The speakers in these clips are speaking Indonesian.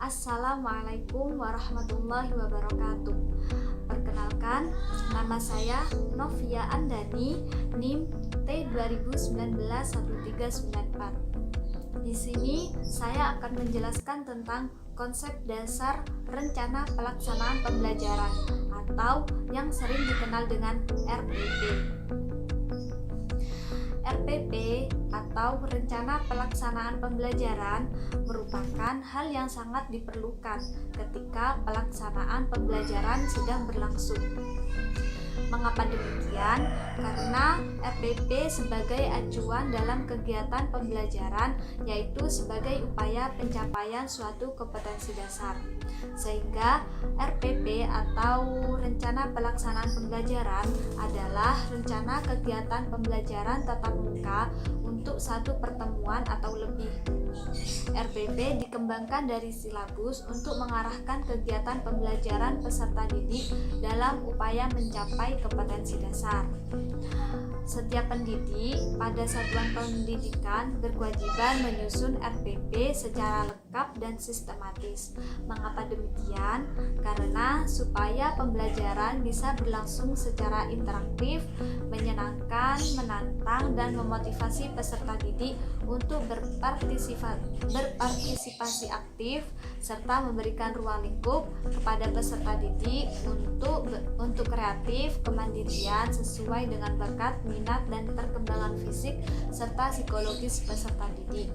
Assalamualaikum warahmatullahi wabarakatuh. Perkenalkan, nama saya Novia Andani, NIM T20191394. Di sini saya akan menjelaskan tentang konsep dasar rencana pelaksanaan pembelajaran atau yang sering dikenal dengan RPP. RPP atau Rencana Pelaksanaan Pembelajaran merupakan hal yang sangat diperlukan ketika pelaksanaan pembelajaran sedang berlangsung. Mengapa demikian? Karena RPP sebagai acuan dalam kegiatan pembelajaran, yaitu sebagai upaya pencapaian suatu kompetensi dasar. Sehingga RPP atau Rencana Pelaksanaan Pembelajaran adalah rencana kegiatan pembelajaran tatap muka untuk satu pertemuan atau lebih. RPP dikembangkan dari silabus untuk mengarahkan kegiatan pembelajaran peserta didik dalam upaya mencapai kompetensi dasar. Setiap pendidik pada satuan pendidikan berkewajiban menyusun RPP secara lengkap dan sistematis. Mengapa demikian? Karena supaya pembelajaran bisa berlangsung secara interaktif, menyenangkan, menantang, dan memotivasi peserta didik untuk berpartisipasi aktif serta memberikan ruang lingkup kepada peserta didik untuk kreatif, kemandirian sesuai dengan bakat, minat, dan perkembangan fisik serta psikologis peserta didik.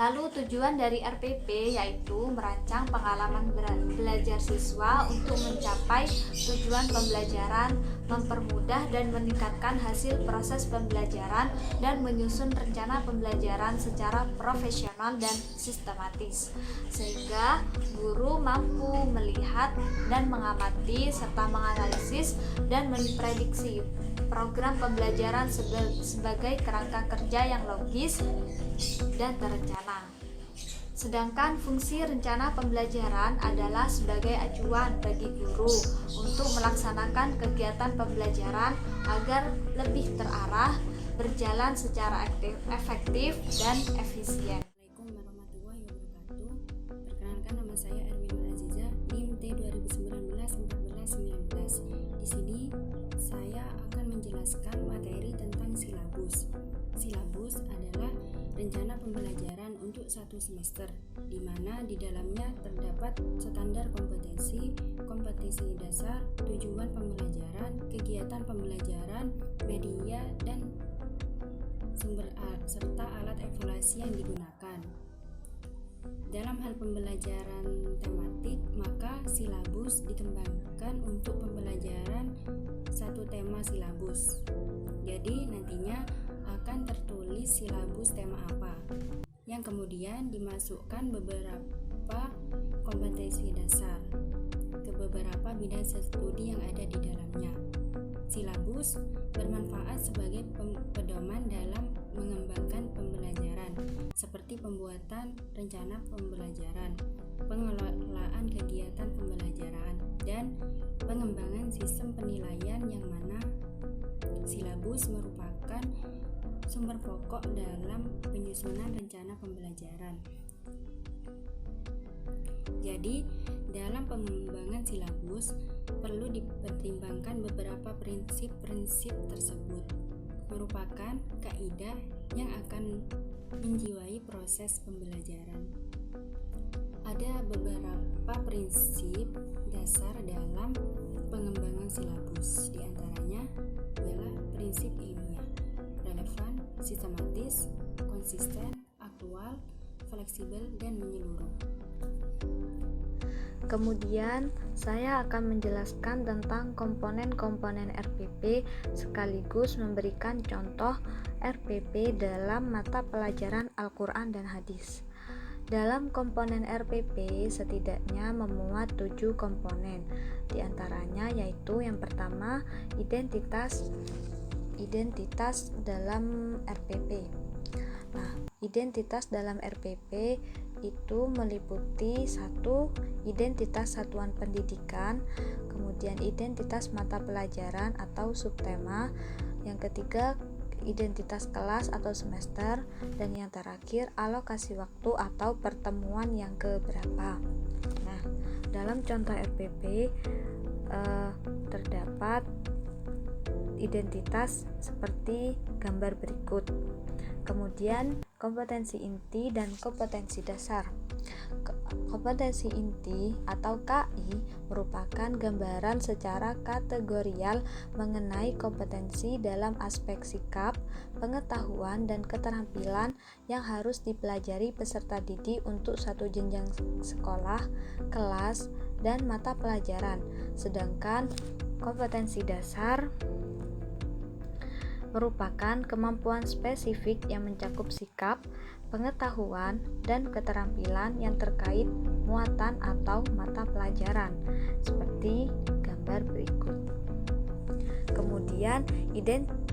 Lalu tujuan dari RPP yaitu merancang pengalaman belajar siswa untuk mencapai tujuan pembelajaran, mempermudah dan meningkatkan hasil proses pembelajaran, dan menyusun rencana pembelajaran secara profesional dan sistematis, sehingga guru mampu melihat dan mengamati serta menganalisis dan memprediksi program pembelajaran sebagai kerangka kerja yang logis dan terencana. Sedangkan fungsi rencana pembelajaran adalah sebagai acuan bagi guru untuk melaksanakan kegiatan pembelajaran agar lebih terarah, berjalan secara efektif dan efisien. Assalamualaikum warahmatullahi wabarakatuh. Perkenalkan, nama saya Erwin Aziza, NIM T20191419. Di sini saya akan menjelaskan materi tentang silabus. Silabus adalah rencana pembelajaran untuk satu semester, di mana di dalamnya terdapat standar kompetensi, kompetisi dasar, tujuan pembelajaran, kegiatan pembelajaran, media, dan sumber serta alat evaluasi yang digunakan. Dalam hal pembelajaran tematik, maka silabus dikembangkan untuk pembelajaran satu tema silabus. Jadi nantinya akan tertulis silabus tema apa, yang kemudian dimasukkan beberapa kompetensi dasar ke beberapa bidang studi yang ada di dalamnya. Silabus bermanfaat sebagai pedoman dalam mengembangkan pembelajaran, seperti pembuatan rencana pembelajaran, pengelolaan kegiatan pembelajaran, dan pengembangan sistem penilaian, yang mana silabus merupakan sumber pokok dalam penyusunan rencana pembelajaran. Jadi, dalam pengembangan silabus perlu dipertimbangkan beberapa prinsip-prinsip tersebut, merupakan kaidah yang akan menjiwai proses pembelajaran. Ada beberapa prinsip dasar dalam pengembangan silabus, di antaranya ialah prinsip ilmiah, relevan, sistematis, konsisten, aktual, fleksibel, dan menyeluruh. Kemudian, saya akan menjelaskan tentang komponen-komponen RPP sekaligus memberikan contoh RPP dalam mata pelajaran Al-Quran dan Hadis. Dalam komponen RPP setidaknya memuat 7 komponen, diantaranya yaitu yang pertama, identitas dalam RPP. Nah, identitas dalam RPP itu meliputi 1. Identitas satuan pendidikan, kemudian identitas mata pelajaran atau subtema, yang ketiga identitas kelas atau semester, dan yang terakhir alokasi waktu atau pertemuan yang keberapa. Nah, dalam contoh RPP terdapat identitas seperti gambar berikut. Kemudian kompetensi inti dan kompetensi dasar. Kompetensi inti atau KI merupakan gambaran secara kategorial mengenai kompetensi dalam aspek sikap, pengetahuan, dan keterampilan yang harus dipelajari peserta didik untuk satu jenjang sekolah, kelas, dan mata pelajaran. Sedangkan kompetensi dasar merupakan kemampuan spesifik yang mencakup sikap, pengetahuan, dan keterampilan yang terkait muatan atau mata pelajaran, seperti gambar berikut. Kemudian,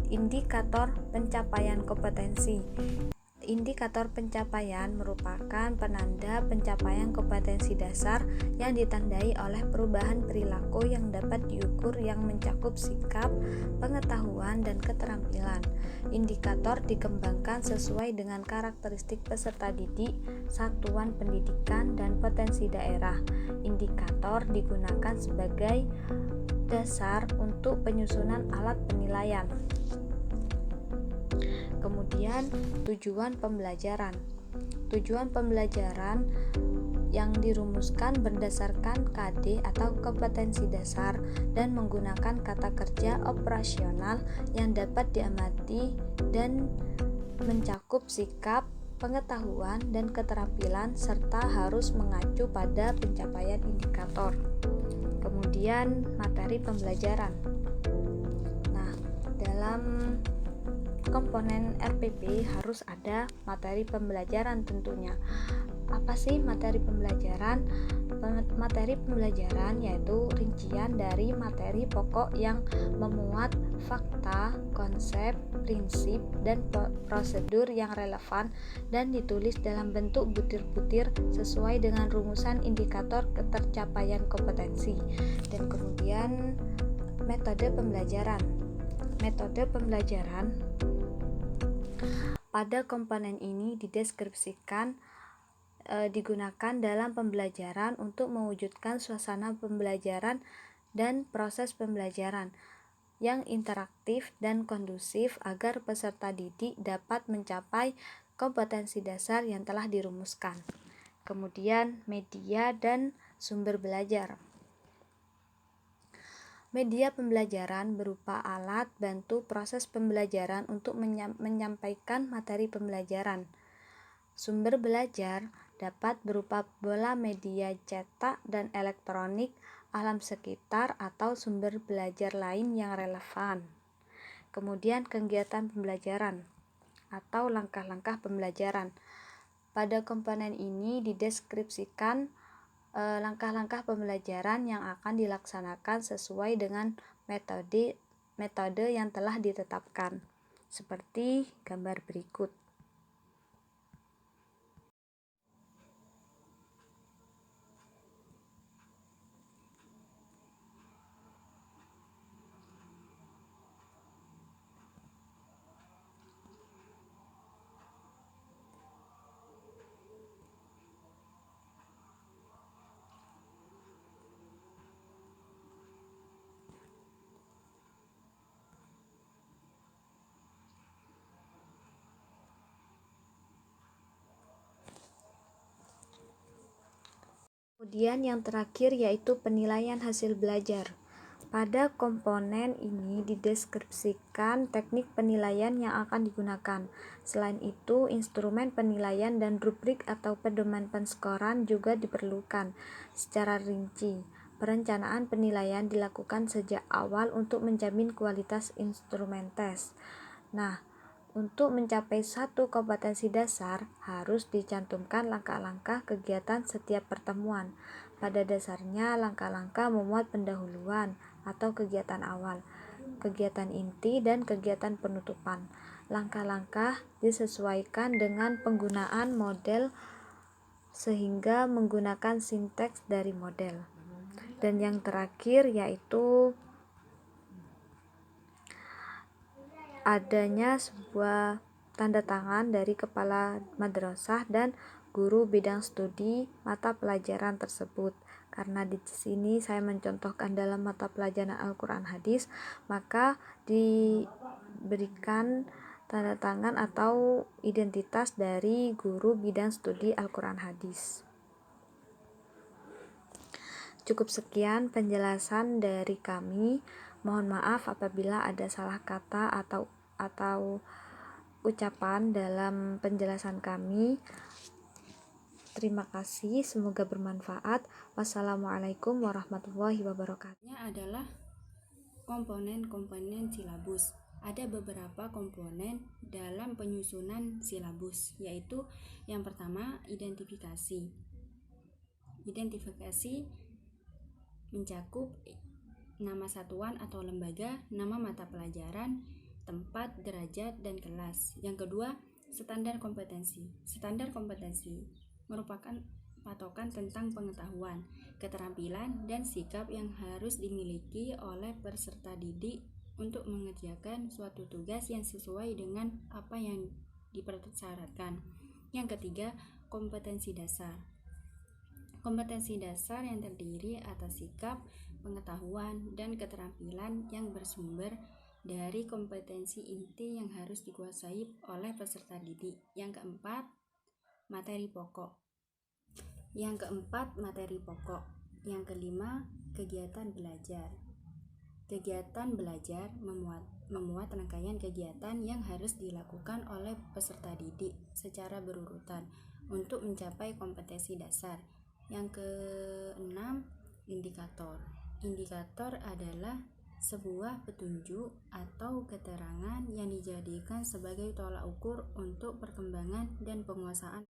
indikator pencapaian kompetensi. Indikator pencapaian merupakan penanda pencapaian kompetensi dasar yang ditandai oleh perubahan perilaku yang dapat diukur yang mencakup sikap, pengetahuan, dan keterampilan. Indikator dikembangkan sesuai dengan karakteristik peserta didik, satuan pendidikan, dan potensi daerah. Indikator digunakan sebagai dasar untuk penyusunan alat penilaian. Kemudian tujuan pembelajaran. Tujuan pembelajaran yang dirumuskan berdasarkan KD atau kompetensi dasar dan menggunakan kata kerja operasional yang dapat diamati dan mencakup sikap, pengetahuan, dan keterampilan serta harus mengacu pada pencapaian indikator. Kemudian materi pembelajaran. Nah, dalam komponen RPP harus ada materi pembelajaran tentunya. Apa sih materi pembelajaran? Materi pembelajaran yaitu rincian dari materi pokok yang memuat fakta, konsep, prinsip, dan prosedur yang relevan dan ditulis dalam bentuk butir-butir sesuai dengan rumusan indikator ketercapaian kompetensi. Dan kemudian metode pembelajaran. Metode pembelajaran pada komponen ini dideskripsikan digunakan dalam pembelajaran untuk mewujudkan suasana pembelajaran dan proses pembelajaran yang interaktif dan kondusif agar peserta didik dapat mencapai kompetensi dasar yang telah dirumuskan. Kemudian media dan sumber belajar. Media pembelajaran berupa alat bantu proses pembelajaran untuk menyampaikan materi pembelajaran. Sumber belajar dapat berupa bola media cetak dan elektronik, alam sekitar, atau sumber belajar lain yang relevan. Kemudian kegiatan pembelajaran atau langkah-langkah pembelajaran. Pada komponen ini dideskripsikan langkah-langkah pembelajaran yang akan dilaksanakan sesuai dengan metode yang telah ditetapkan, seperti gambar berikut. Kemudian yang terakhir yaitu penilaian hasil belajar. Pada komponen ini dideskripsikan teknik penilaian yang akan digunakan. Selain itu, instrumen penilaian dan rubrik atau pedoman penskoran juga diperlukan secara rinci. Perencanaan penilaian dilakukan sejak awal untuk menjamin kualitas instrumen tes. Nah, untuk mencapai satu kompetensi dasar, harus dicantumkan langkah-langkah kegiatan setiap pertemuan. Pada dasarnya, langkah-langkah memuat pendahuluan atau kegiatan awal, kegiatan inti, dan kegiatan penutupan. Langkah-langkah disesuaikan dengan penggunaan model sehingga menggunakan sinteks dari model. Dan yang terakhir yaitu adanya sebuah tanda tangan dari kepala madrasah dan guru bidang studi mata pelajaran tersebut. Karena di sini saya mencontohkan dalam mata pelajaran Al-Quran Hadis, maka diberikan tanda tangan atau identitas dari guru bidang studi Al-Quran Hadis. Cukup sekian penjelasan dari kami. Mohon maaf apabila ada salah kata atau ucapan dalam penjelasan kami. Terima kasih, semoga bermanfaat. Wassalamualaikum warahmatullahi wabarakatuh. Ini adalah komponen-komponen silabus. Ada beberapa komponen dalam penyusunan silabus, yaitu yang pertama identifikasi. Identifikasi mencakup nama satuan atau lembaga, nama mata pelajaran, tempat, derajat, dan kelas. Yang kedua, standar kompetensi. Standar kompetensi merupakan patokan tentang pengetahuan, keterampilan, dan sikap yang harus dimiliki oleh peserta didik untuk mengerjakan suatu tugas yang sesuai dengan apa yang dipersyaratkan. Yang ketiga, kompetensi dasar. Kompetensi dasar yang terdiri atas sikap, pengetahuan, dan keterampilan yang bersumber dari kompetensi inti yang harus dikuasai oleh peserta didik. Yang keempat, materi pokok. Yang kelima, kegiatan belajar. Kegiatan belajar memuat rangkaian kegiatan yang harus dilakukan oleh peserta didik secara berurutan untuk mencapai kompetensi dasar. Yang keenam, indikator. Indikator adalah sebuah petunjuk atau keterangan yang dijadikan sebagai tolak ukur untuk perkembangan dan penguasaan